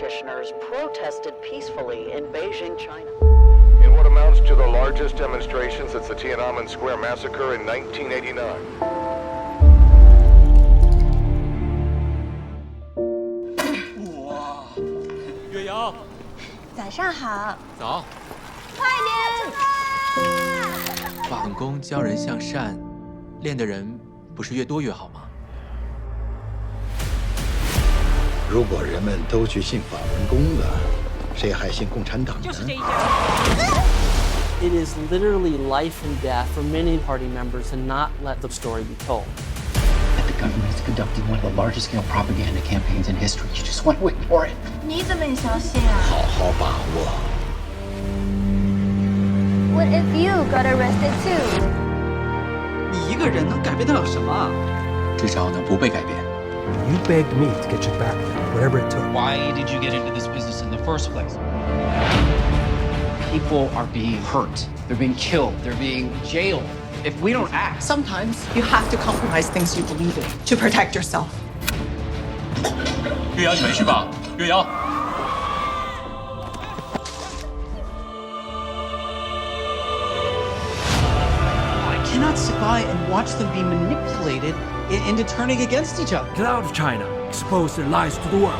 practitioners protested peacefully in Beijing, China. In what amounts to the largest demonstration since the Tiananmen Square massacre in 1989. 哇，岳阳，早上好。早。快点！法功教人向善，练的人不是越多越好吗？如果人们都去信法轮功了，谁还信共产党呢？就是这一家。It is literally life and death for many party members to not let the story be told. The government is conducting one of the largest-scale propaganda campaigns in history. You just want to ignore it. 你怎么也相信啊？好好把握。What if you got arrested too? 你一个人能改变得了什么？至少能不被改变。You begged me to get you back there, whatever it took. Why did you get into this business in the first place? People are being hurt. They're being killed. They're being jailed. If we don't act, sometimes you have to compromise things you believe in to protect yourself. 岳阳，你没事吧？岳阳。I cannot sit by and watch them be manipulated into turning against each other. Get out of China. Expose their lies to the world.